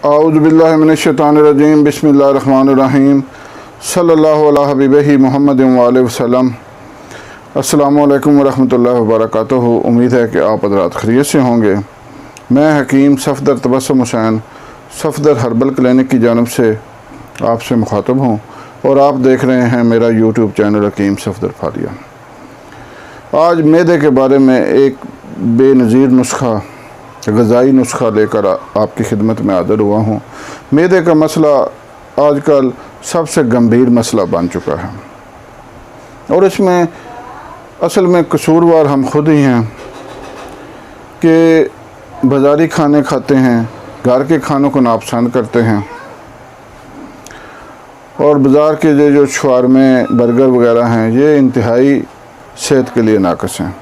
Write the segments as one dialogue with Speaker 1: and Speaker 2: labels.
Speaker 1: औज़ुबिल्लाहि मिनश्शैतानिर्रजीम बिस्मिल्लाहिर्रहमानिर्रहीम सल्लल्लाहु अला हबीबिही मुहम्मद व आलिहि वसल्लम। अस्सलामु अलैकुम वरहमतुल्लाहि वबरकातुहू। उम्मीद है कि आप हज़रात खैरियत से होंगे। मैं हकीम सफ़दर तबस्सुम हुसैन सफ़दर हर्बल क्लिनिक की जानिब से आपसे मुखातब हूँ और आप देख रहे हैं मेरा यूट्यूब चैनल हकीम सफ़दर फालिया। आज मैदे के बारे में एक बेनज़ीर नुस्खा, ग़ज़ाई नुस्खा लेकर आपकी खिदमत में हाज़िर हुआ हूँ। मैदे का मसला आजकल सबसे गंभीर मसला बन चुका है और इसमें असल में कसूरवार हम खुद ही हैं कि बाज़ारी खाने खाते हैं, घर के खानों को नापसंद करते हैं और बाज़ार के जो शवारमे बर्गर वगैरह हैं ये इंतहाई सेहत के लिए नाक़िस हैं।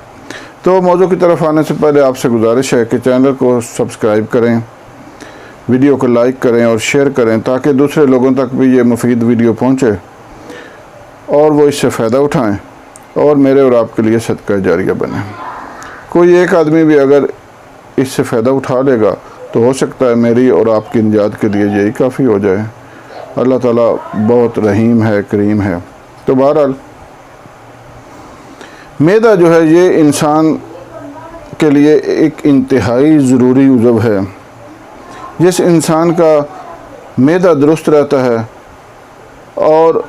Speaker 1: तो मौजू की तरफ आने से पहले आपसे गुजारिश है कि चैनल को सब्सक्राइब करें, वीडियो को लाइक करें और शेयर करें ताकि दूसरे लोगों तक भी ये मुफीद वीडियो पहुंचे और वो इससे फ़ायदा उठाएं और मेरे और आपके लिए सदका जारिया बने। कोई एक आदमी भी अगर इससे फ़ायदा उठा लेगा तो हो सकता है मेरी और आपकी निजात के लिए यही काफ़ी हो जाए। अल्लाह ताला बहुत रहीम है, करीम है। तो बहरहाल मैदा जो है ये इंसान के लिए एक इंतहाई ज़रूरी उज़व है। जिस इंसान का मैदा दुरुस्त रहता है और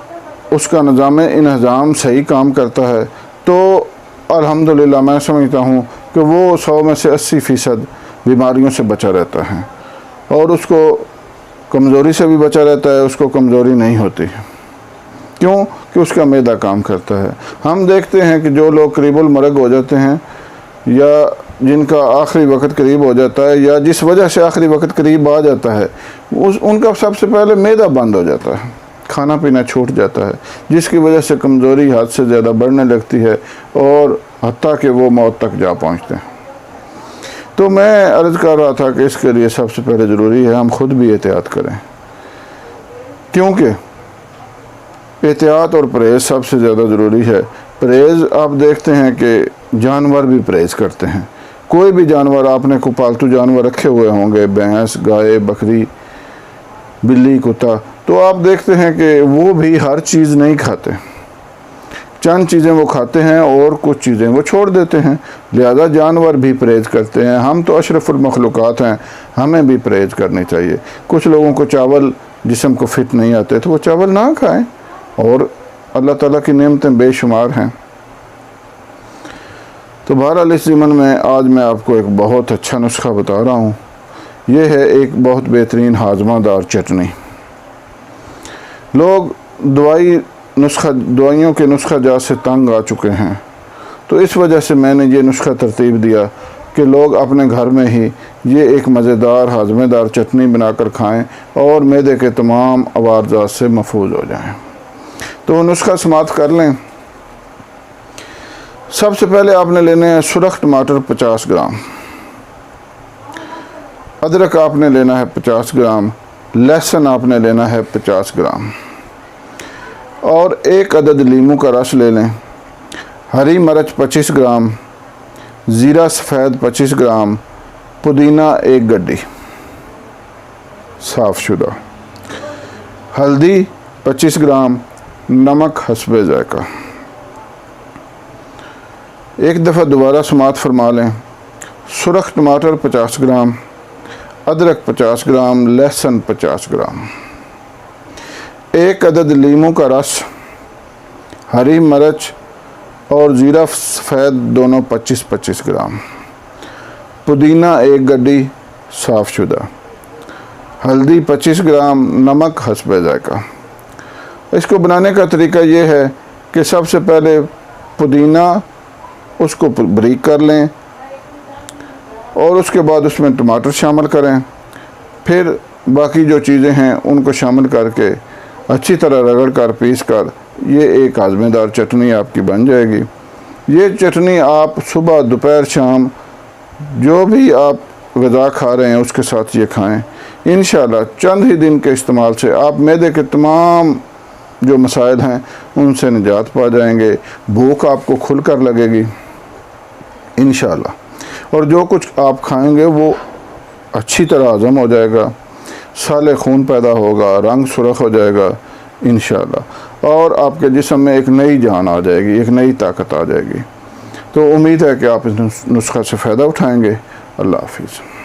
Speaker 1: उसका निज़ाम इंहज़ाम सही काम करता है तो अल्हम्दुलिल्लाह मैं समझता हूँ कि वो 100 में से 80% बीमारियों से बचा रहता है और उसको कमज़ोरी से भी बचा रहता है, उसको कमज़ोरी नहीं होती। क्यों? कि उसका मैदा काम करता है। हम देखते हैं कि जो लोग करीबुल मरग हो जाते हैं या जिनका आखिरी वक्त करीब हो जाता है या जिस वजह से आखिरी वक्त करीब आ जाता है उनका सबसे पहले मैदा बंद हो जाता है, खाना पीना छूट जाता है, जिसकी वजह से कमज़ोरी हद से ज़्यादा बढ़ने लगती है और हत्ता कि वो मौत तक जा पहुँचते हैं। तो मैं अर्ज़ कर रहा था कि इसके लिए सबसे पहले ज़रूरी है हम खुद भी एहतियात करें, क्योंकि एहतियात और परहेज़ सबसे ज़्यादा ज़रूरी है। परहेज़ आप देखते हैं कि जानवर भी परहेज़ करते हैं। कोई भी जानवर, आपने को पालतू जानवर रखे हुए होंगे, भैंस, गाय, बकरी, बिल्ली, कुत्ता, तो आप देखते हैं कि वो भी हर चीज़ नहीं खाते। चंद चीज़ें वो खाते हैं और कुछ चीज़ें वो छोड़ देते हैं। लिहाजा जानवर भी परहेज़ करते हैं। हम तो अशरफुल मखलूक़ात हैं, हमें भी परहेज़ करनी चाहिए। कुछ लोगों को चावल जिस्म को फिट नहीं आते तो वो चावल ना खाएं और अल्लाह ताला की नेमतें बेशुमार हैं। तो बहरहाल इस ज़िमन में आज मैं आपको एक बहुत अच्छा नुस्खा बता रहा हूँ। ये है एक बहुत बेहतरीन हाजमादार चटनी। लोग दवाइयों के नुस्खा जात से तंग आ चुके हैं, तो इस वजह से मैंने ये नुस्खा तरतीब दिया कि लोग अपने घर में ही ये एक मज़ेदार हाजमेदार चटनी बनाकर खाएं और मैदे के तमाम अवारजात से महफूज हो जाएं। तो नुस्खा समाप्त कर लें। सबसे पहले आपने लेने हैं सुरख टमाटर 50 ग्राम, अदरक आपने लेना है 50 ग्राम, लहसुन आपने लेना है 50 ग्राम और एक अदद लीमू का रस ले लें। हरी मिर्च 25 ग्राम, ज़ीरा सफ़ेद 25 ग्राम, पुदीना 1 गड्डी साफ़ शुदा, हल्दी 25 ग्राम, नमक हस्बे ज़ायक़ा। एक दफ़ा दोबारा समात फरमा लें। सुरख टमाटर 50 ग्राम, अदरक 50 ग्राम, लहसुन 50 ग्राम, एक अदद लीमू का रस, हरी मिर्च और ज़ीरा सफ़ेद दोनों 25-25 ग्राम, पुदीना 1 गड्डी साफ़ शुदा, हल्दी 25 ग्राम, नमक हस्बे ज़ायक़ा। इसको बनाने का तरीका ये है कि सबसे पहले पुदीना उसको बारीक कर लें और उसके बाद उसमें टमाटर शामिल करें। फिर बाकी जो चीज़ें हैं उनको शामिल करके अच्छी तरह रगड़ कर पीस कर ये एक हाजमेदार चटनी आपकी बन जाएगी। ये चटनी आप सुबह, दोपहर, शाम जो भी आप ग़िज़ा खा रहे हैं उसके साथ ये खाएं। इंशाअल्लाह चंद ही दिन के इस्तेमाल से आप मैदे के तमाम जो मसाइल हैं उनसे निजात पा जाएंगे। भूख आपको खुलकर लगेगी इंशाअल्लाह और जो कुछ आप खाएंगे वो अच्छी तरह हज़म हो जाएगा। साले खून पैदा होगा, रंग सुर्ख हो जाएगा इंशाअल्लाह, और आपके जिस्म में एक नई जान आ जाएगी, एक नई ताकत आ जाएगी। तो उम्मीद है कि आप इस नुस्खा से फ़ायदा उठाएंगे। अल्लाह हाफिज़।